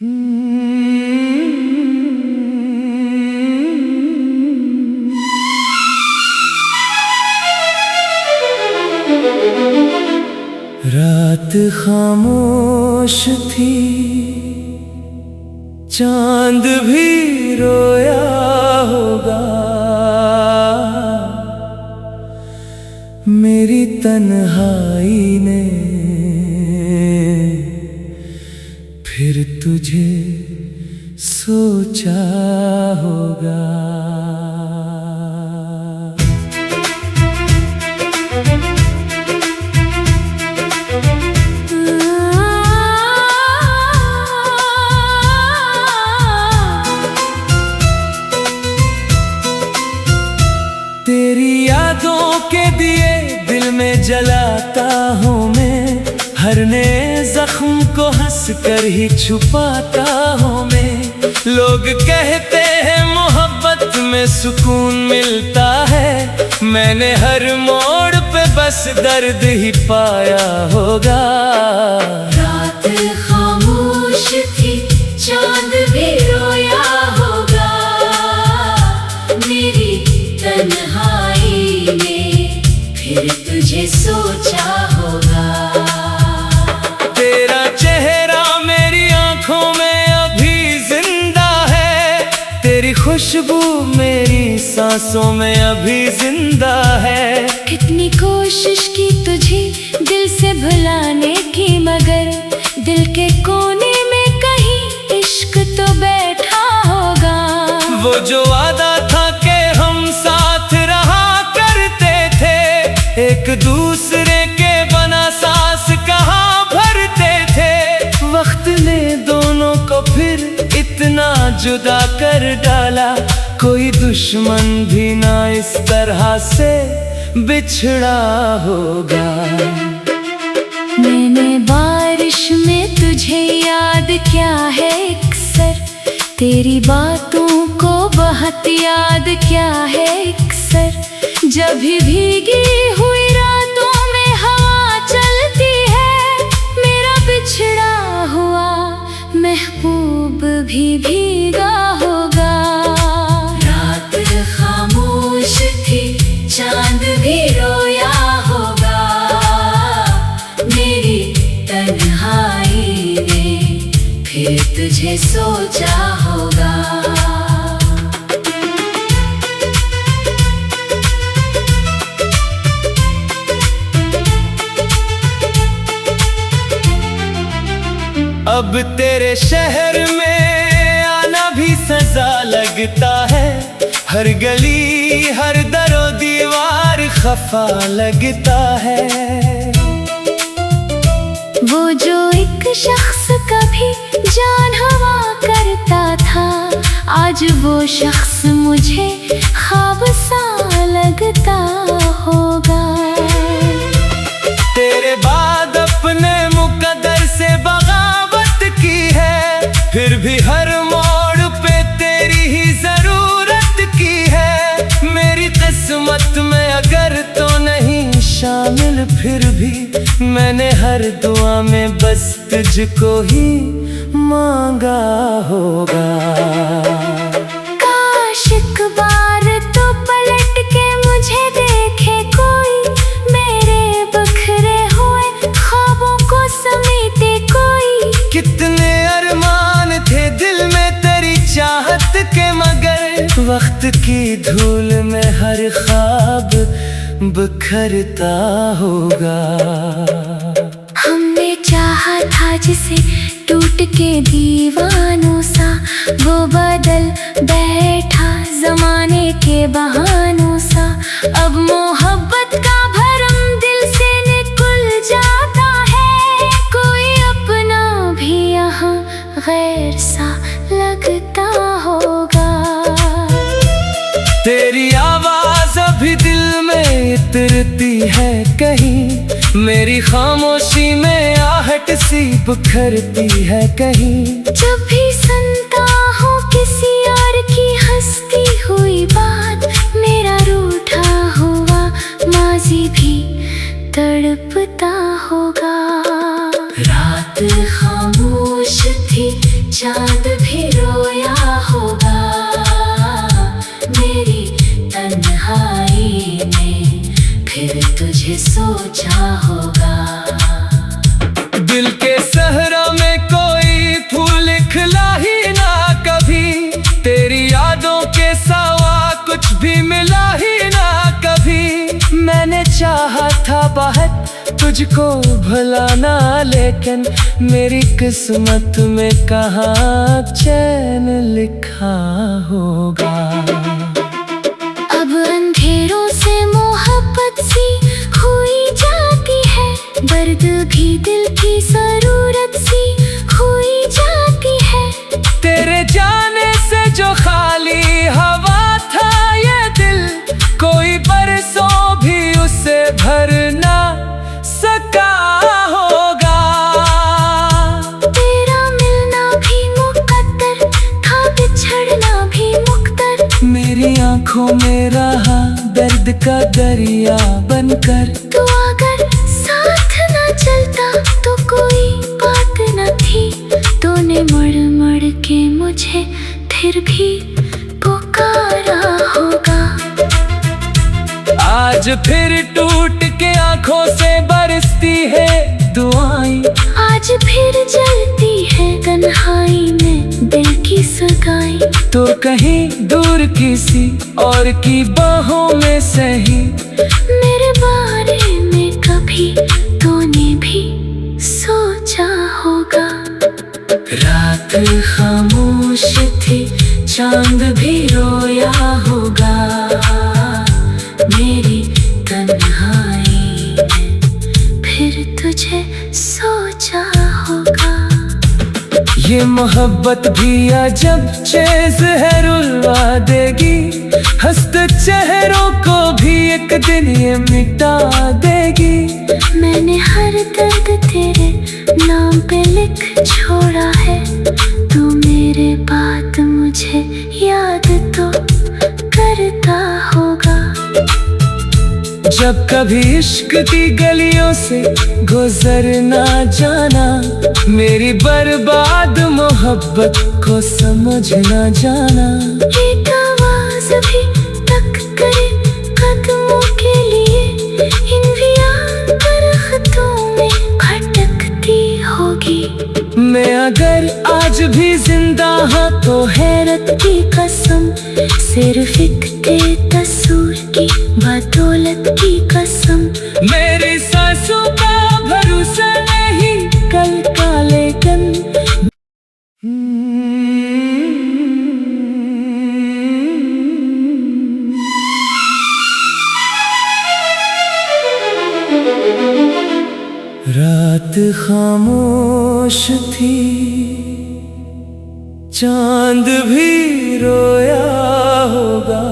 रात खामोश थी, चांद भी रोया होगा। मेरी तन्हाई ने फिर तुझे सोचा होगा। तेरी यादों के दिए दिल में जलाता हूँ मैं, हर नए जख्म को हंस कर ही छुपाता हूँ मैं। लोग कहते हैं मोहब्बत में सुकून मिलता है, मैंने हर मोड़ पे बस दर्द ही पाया होगा। रात खामोश थी, चांद भी रोया होगा। मेरी तन्हाई में फिर तुझे सोचा होगा। तेरा चेहरा मेरी आंखों में अभी जिंदा है, तेरी खुशबू मेरी सांसों में अभी जिंदा है। कितनी कोशिश की तुझे दिल से भुलाने की, मगर दिल के कोने में कहीं इश्क तो बैठा होगा। वो जो वादा था कि हम साथ रहा करते थे, एक दूसरे के बना सांस कहाँ भरते थे। वक्त ने दोनों को फिर इतना जुदा कर डाला, कोई दुश्मन भी ना इस तरह से बिछड़ा होगा। मैंने बारिश में तुझे याद किया है अक्सर, तेरी बातों को बहुत याद किया है अक्सर। जब भी भीगी हुई रातों में हवा चलती है, मेरा बिछड़ा हुआ महबूब भी भीगा होगा। रात खामोश थी, चांद भी रोया होगा। मेरी तन्हाई ने फिर तुझे सोचा होगा। अब तेरे शहर में आना भी सजा लगता है, हर गली हर दरो दीवार खफा लगता है। वो जो एक शख्स कभी जान हवा करता था, आज वो शख्स मुझे ख्वाब सा लगता होगा। तेरे बाद अपने मुकद्दर से बगावत की है, फिर भी हर मोड़ पे तेरी ही जरूरत की है। मेरी किस्मत में अगर तो नहीं शामिल, फिर भी मैंने हर दुआ में बस तुझको ही मांगा होगा। काश एक बार तो पलट के मुझे देखे कोई, मेरे बिखरे हुए ख्वाबों को समेटे कोई। कितने अरमान थे दिल में तेरी चाहत के, मगर वक्त की धूल में हर ख्वाब बिखरता होगा। हमने चाहा था जिसे टूट के दीवानों सा, वो बदल बैठा जमाने के बहानों सा। अब मोहब्बत का भरम दिल से निकल जाता है, कोई अपना भी यहाँ गैर सा लगता होगा। तेरी आवाज अभी दिल में इतरती है कहीं, मेरी खामोशी में आहट सी बिखरती है कहीं। जब भी सुनता हूँ किसी और की हंसती हुई बात, मेरा रूठा हुआ माजी भी तड़पता होगा। रात खामोश थी, चांद भी रोया होगा मेरी तन्हाई में, फिर तुझे सोचा होगा। दिल के सहरा में कोई फूल खिला ही ना कभी, तेरी यादों के सिवा कुछ भी मिला ही ना कभी। मैंने चाहा था बहुत तुझको भुलाना, लेकिन मेरी किस्मत में कहाँ चैन लिखा होगा। अब अंधेरों से मोहब्बत सी खोई जाती है, दर्द भी दिल की जरूरत सी खोई जाती है। तेरे जाने से जो खाली हवा था ये दिल, कोई बरसों भी उसे भर ना सका होगा। तेरा मिलना भी मुकद्दर था, बिछड़ना भी मुकद्दर। मेरी आंखों में रहा दर्द का दरिया बनकर। तू अगर साथ ना चलता तो कोई बात न थी, तूने मड़ मड़ के मुझे फिर भी पुकारा होगा। आज फिर टूट के आंखों से बरसती है दुआएं, आज फिर जलती है तन्हाई में दिल की सगाई। तो कहीं दूर किसी और की बाहों में सही, मेरे बारे में कभी तूने भी सोचा होगा। रात खामोश थी, चांद भी रोया होगा मेरी तन्हाई में, फिर तुझे सोचा होगा। ये मोहब्बत भी अजब चीज़ है, रुलवा देगी हंसते चेहरों को भी एक दिन ये मिटा देगी। मैंने हर दर्द तेरे नाम पे लिख छोड़ा है, तू मेरे बाद मुझे याद तो करता होगा। जब कभी इश्क की गलियों से गुजरना जाना, मेरी बर्बाद मोहब्बत को समझना जाना। एक आवाज भी तक करे कदमों के लिए, इन दरख्तों में भटकती होगी। मैं अगर आज भी जिंदा हाँ तो हैरत की कसम, सिर्फ एक तस्वीर की बदौलत की कसम। मेरी सांसों का भरोसा नहीं कल का, लेकिन रात खामोश थी, चांद भी रोया होगा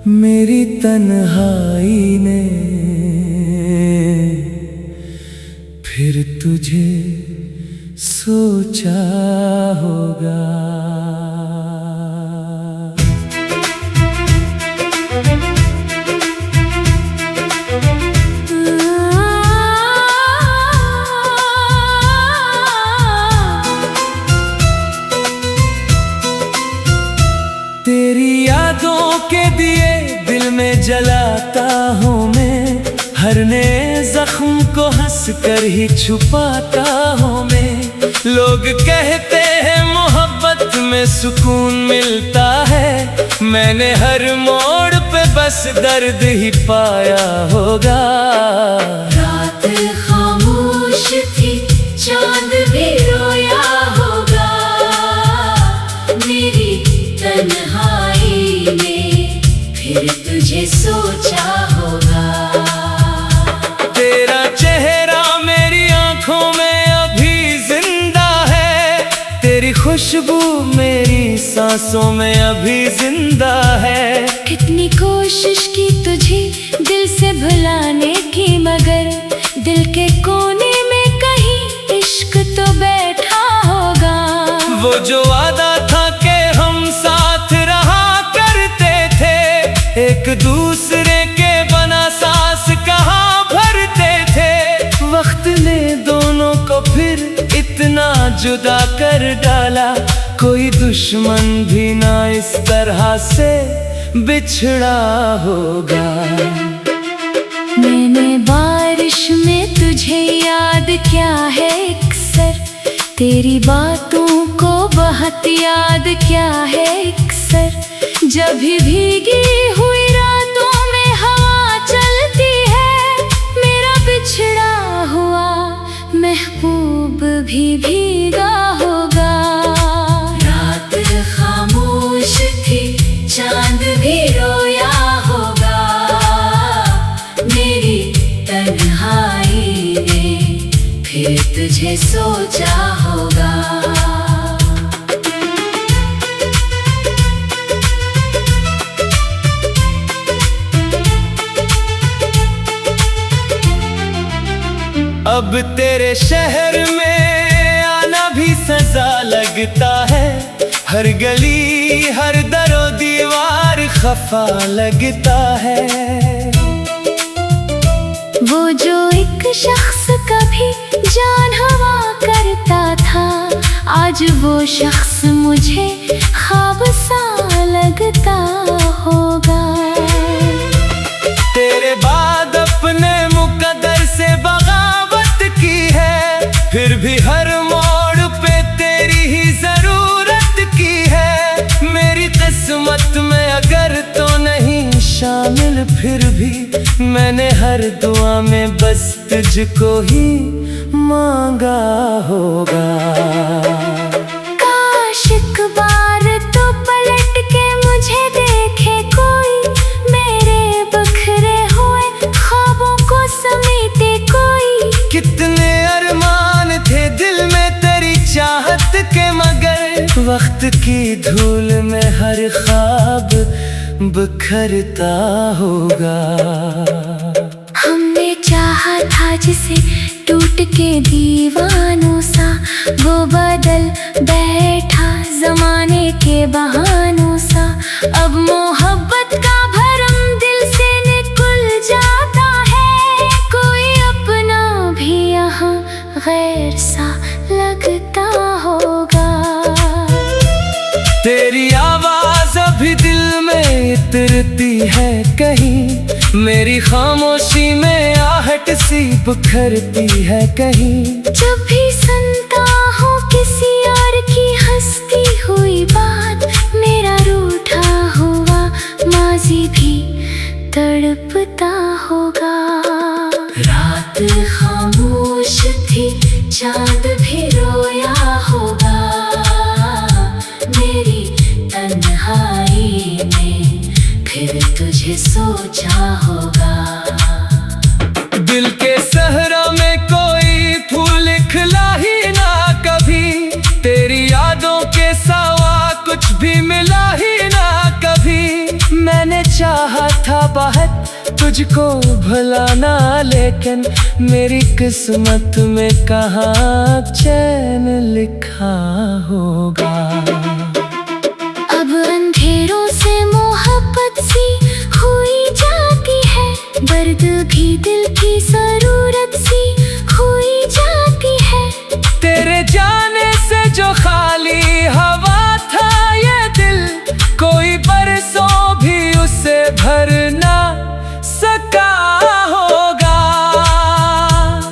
मेरी तन्हाई ने, फिर तुझे सोचा होगा। तेरी यादों के दिए दिल में जलाता हूँ मैं, हर नए जख्म को हंस कर ही छुपाता हूँ मैं। लोग कहते हैं मोहब्बत में सुकून मिलता है, मैंने हर मोड़ पे बस दर्द ही पाया होगा। रात खामोश थी, चांद भी रोया होगा मेरी तन्हाई में, फिर तुझे सोचा होगा। तेरा चेहरा मेरी आंखों में अभी जिंदा है, तेरी खुशबू मेरी सांसों में अभी जिंदा है। कितनी कोशिश की तुझे दिल से भुलाने की, मगर दिल के कोने में कहीं इश्क तो बैठा होगा। वो जो वादा था कि हम साथ रहा करते थे, एक दूसरे के बना सांस कहाँ भरते थे। वक्त ने दोनों को फिर जुदा कर डाला, कोई दुश्मन भी ना इस तरह से बिछड़ा होगा। मैंने बारिश में तुझे याद किया है अक्सर, तेरी बातों को बहुत याद किया है अक्सर। जब भी भीगी हुई रातों में हवा चलती है, मेरा बिछड़ा हुआ महबूब भी भीगा होगा। रात खामोश थी, चांद भी रोया होगा, मेरी तन्हाई ने फिर तुझे सोचा होगा। अब तेरे शहर में आना भी सजा लगता है, हर गली हर दरो दीवार खफा लगता है। वो जो एक शख्स कभी जान हवा करता था, आज वो शख्स मुझे ख्वाब सा लगता होगा। तेरे बाद अपने मुकद्दर से बगावत की है, फिर भी हर मोड़ पे तेरी ही जरूरत की है। मेरी किस्मत में अगर तो नहीं शामिल, फिर भी मैंने हर दुआ में बस तुझको ही मांगा होगा। काश एक बार तो पलट के मुझे देखे कोई, मेरे बिखरे हुए ख्वाबों को समेटे कोई। कितने अरमान थे दिल में तेरी चाहत के, मगर वक्त की धूल में हर ख्वाब बिखरता होगा। हमने चाहा था जिसे टूट के दीवानों सा, वो बदल बैठा जमाने के बहानों सा। अब मोहब्बत का भरम दिल से निकल जाता है, कोई अपना भी यहाँ गैर सा लगता होगा। तेरी आवाज अभी दिल में इतरती है कहीं, मेरी खामोशी में आहट सी बिखरती है कहीं। जब भी सुनता हूँ किसी और की हंसती हुई बात, मेरा रूठा हुआ माजी भी तड़पता होगा। रात खामोश थी, चांद भी रोया होगा, मेरी तन्हाई में फिर तुझे सोचा होगा। दिल के सहरा में कोई फूल खिला ही ना कभी, तेरी यादों के सिवा कुछ भी मिला ही ना कभी। मैंने चाहा था बहुत तुझको भुलाना, लेकिन मेरी किस्मत में कहाँ चैन लिखा होगा। अब अंधेरों से मोहब्बत सी हुई जाती है, दर्द भी दिल की जरूरत सी हुई जाती है। तेरे जाने से जो खाली हवा था ये दिल, कोई बरसों भी उसे भर ना सका होगा।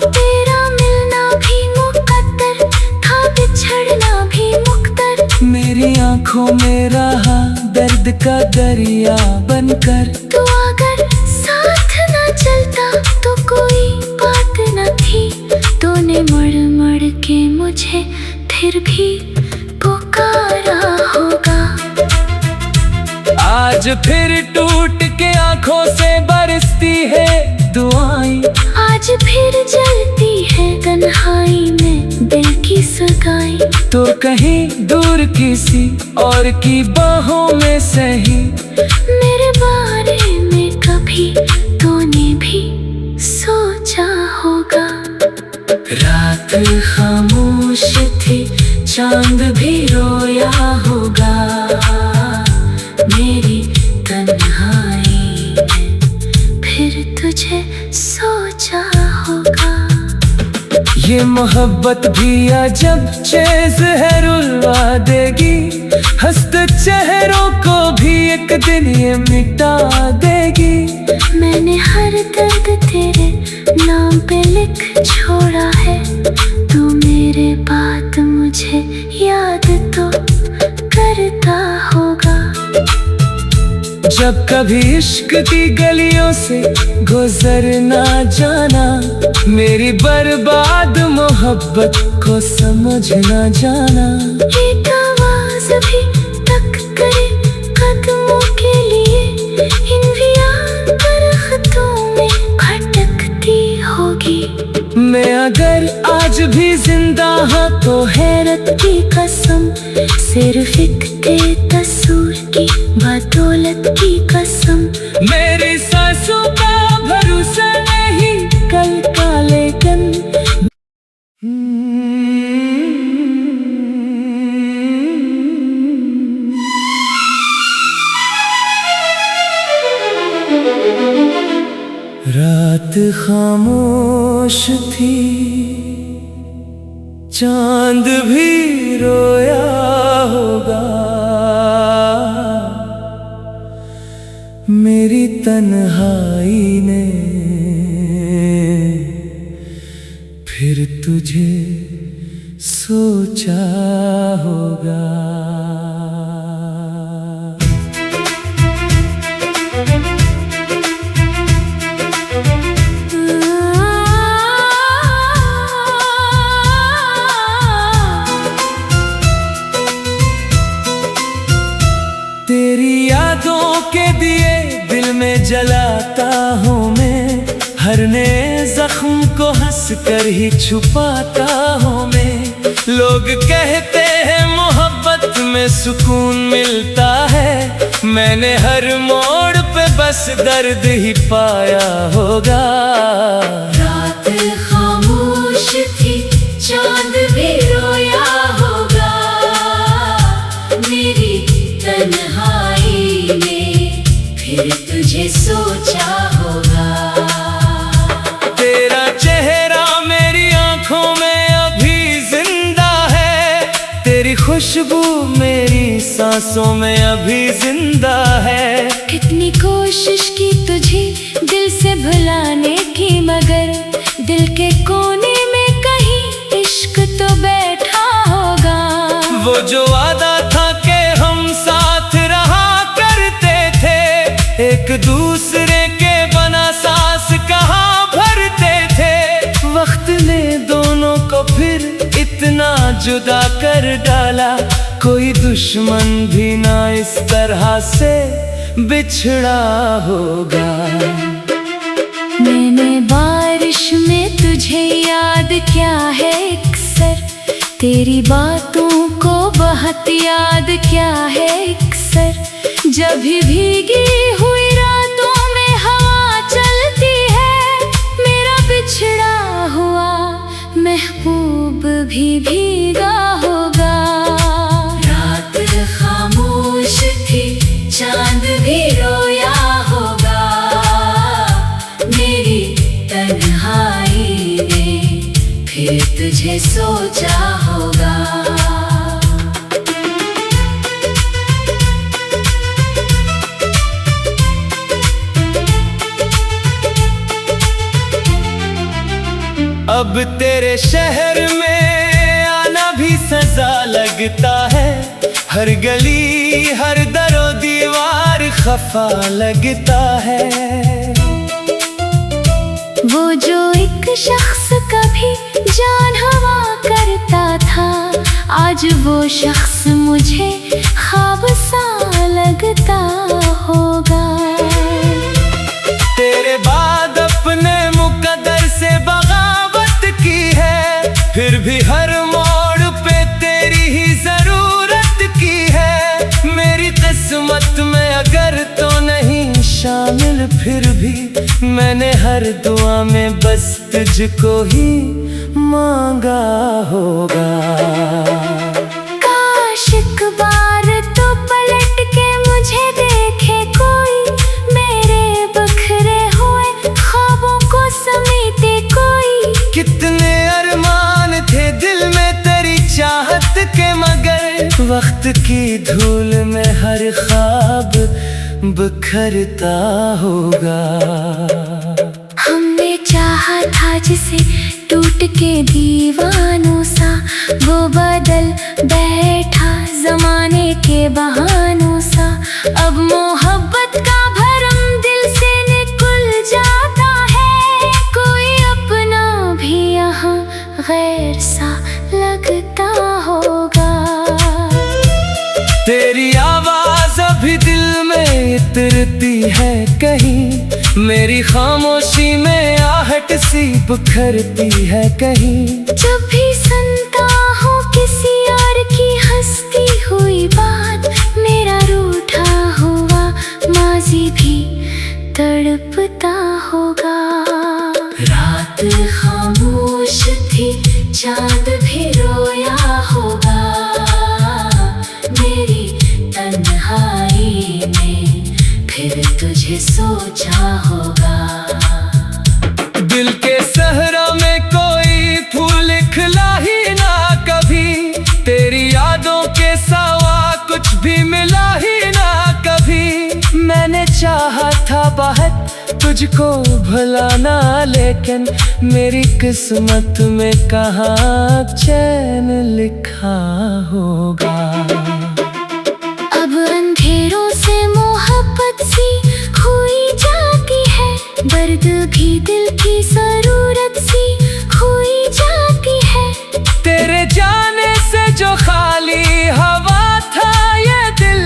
तेरा मिलना भी मुकद्दर था, बिछड़ना भी मुकद्दर। मेरी आंखों में रहा दर्द का दरिया बनकर। तू अगर साथ न चलता तो कोई बात न थी, तूने मड़ मड़ के मुझे फिर भी पुकारा होगा। आज फिर टूट के आंखों से बरसती है दुआएं, आज फिर जलती है तन्हाई में दिल की सगाई। तो कहीं दूर किसी और की बाहों में सही, मेरे बारे में कभी तूने भी सोचा होगा। रात खामोश थी, चांद भी रोया होगा, मेरी तन्हाई में फिर तुझे सोचा होगा। ये मोहब्बत भी अजब चीज़ है, रुलवा देगी हंसते चेहरों को भी एक दिन ये मिटा देगी। मैंने हर दर्द तेरे नाम पे लिख छोड़ा है, तू मेरे बात मुझे याद तो करता होगा। जब कभी इश्क की गलियों से गुजरना जाना, मेरी बर्बाद मोहब्बत को समझना जाना। एक आवाज भी तक करे कदमों के लिए, इन दरख्तों में भटकती होगी। मैं अगर आज भी जिंदा हाँ तो हैरत की कसम, सिर्फ एक तस्वीर की बदौलत की कसम। मेरी सांसों का भरोसा नहीं कल का, लेकिन रात खामोश थी, चांद भी रोया होगा, मेरी तन्हाई ने फिर तुझे सोचा होगा। तेरी यादों के दिए दिल में जलाता हूँ मैं, हर नए जख्म को हंस कर ही छुपाता हूँ मैं। लोग कहते हैं मोहब्बत में सुकून मिलता है, मैंने हर मोड़ पे बस दर्द ही पाया होगा। रात खामोश थी, चांद भी रोया होगा, मेरी तन्हाई में फिर तुझे सोचा होगा। तेरा चेहरा मेरी आंखों में अभी जिंदा है, तेरी खुशबू मेरी सांसों में अभी जिंदा है। कितनी कोशिश की तुझे दिल से भुलाने की, मगर दिल के कोने में कहीं इश्क तो बैठा होगा। वो जो वादा था कि हम साथ रहा करते थे, एक दूसरे के बना सांस कहाँ भरते थे। वक्त ने दोनों को फिर इतना जुदा कर डाला, कोई दुश्मन भी ना इस तरह से बिछड़ा होगा। मैंने बारिश में तुझे याद किया है अक्सर, तेरी बातों को बहुत याद किया है अक्सर। जब भी भीगी हुई रातों में हवा चलती है, मेरा बिछड़ा हुआ महबूब भी भीगा होगा। रात खामोश थी, चांद भी रोया होगा, मेरी तन्हाई ने फिर तुझे सोचा होगा। अब तेरे शहर में आना भी सजा लगता है, हर गली हर दरो दीवार खफा लगता है। वो जो एक शख्स कभी जान हवा करता था, आज वो शख्स मुझे ख्वाब सा लगता होगा। तेरे बाद अपने मुकद्दर से बगावत की है, फिर भी हर मोड़ पे तेरी ही जरूरत की है। मेरी किस्मत में अगर तो नहीं शामिल, फिर भी मैंने हर दुआ में बस तुझको ही मांगा होगा। काश एक बार तो पलट के मुझे देखे कोई, मेरे बखरे हुए ख्वाबों को समेटे कोई। कितने अरमान चाहत के, मगर वक्त की धूल में हर ख्वाब बिखरता होगा। हमने चाहा था जिसे टूट के दीवानों सा, वो बदल बैठा जमाने के बहानों सा। अब मोहब्बत का भरम दिल से निकल जाता है, कोई अपना भी यहाँ गैर सा लगता होगा। तेरी आवाज अभी दिल में इतरती है कहीं, मेरी खामोशी में आहट सी बिखरती है कहीं। जब भी सुनता हूँ किसी और की हंसती हुई बात, मेरा रूठा हुआ माजी भी तड़पता होगा। रात खामोश थी, चांद भी रोया होगा, मेरी तन्हाई में फिर तुझे सोचा होगा। दिल के सहरा में कोई फूल खिला ही ना कभी, तेरी यादों के सिवा कुछ भी मिला ही ना कभी। मैंने चाहा था बहुत तुझको भुलाना, लेकिन मेरी किस्मत में कहाँ चैन लिखा होगा। अब अंधेरों से मोहब्बत सी खोई जाती है, दर्द भी दिल की जरूरत सी खोई जाती है। तेरे जाने से जो खाली हवा था ये दिल,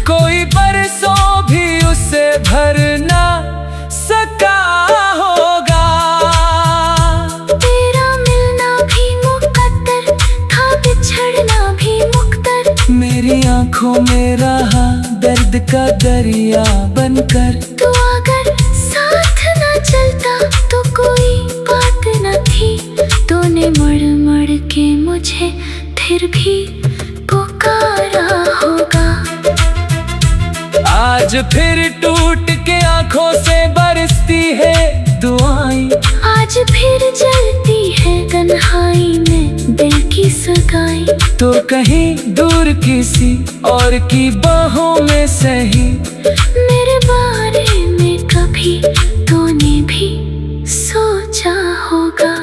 कोई बरसों भी उसे भर ना सका होगा। तेरा मिलना भी मुकद्दर था, बिछड़ना भी मुकद्दर। मेरी आंखों में रहा दर्द का दरिया बनकर। तू अगर साथ ना चलता तो कोई बात न थी, तूने मुड़ मुड़ के मुझे फिर भी पुकारा होगा। आज फिर टूट के आंखों से बरसती है दुआएं, आज फिर जलती है तन्हाई में दिल की सगाई। तो कहीं दूर किसी और की बाहों में सही, मेरे बारे में कभी तूने भी सोचा होगा।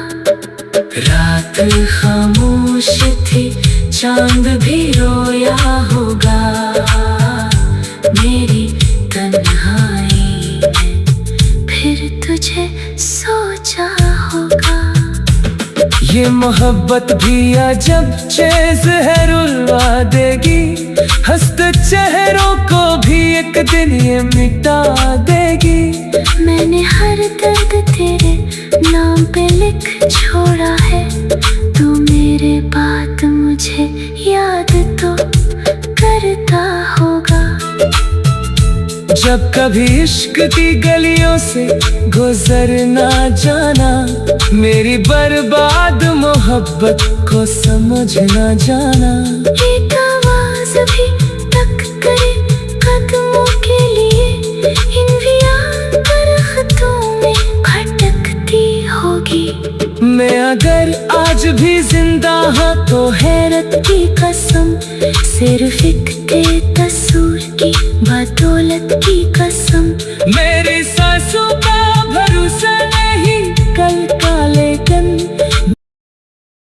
रात खामोश थी, चांद भी रोया होगा, मेरी तन्हाई में फिर तुझे सोचा होगा। ये मोहब्बत भी अजब चीज है, रुलवा देगी हंसते चेहरों को भी एक दिन ये मिटा देगी। मैंने हर दर्द तेरे नाम पे लिख छोड़ा है, तू मेरे बात मुझे याद तो करता होगा। जब कभी इश्क की गलियों से गुजरना जाना, मेरी बर्बाद मोहब्बत को समझना जाना। एक आवाज भी तक करे कदमों के लिए, इन दरख्तों में भटकती होगी। मैं अगर आज भी जिंदा हूँ तो हैरत की कसम, सिर्फ एक तेरे तस्वीर की बदौलत की कसम।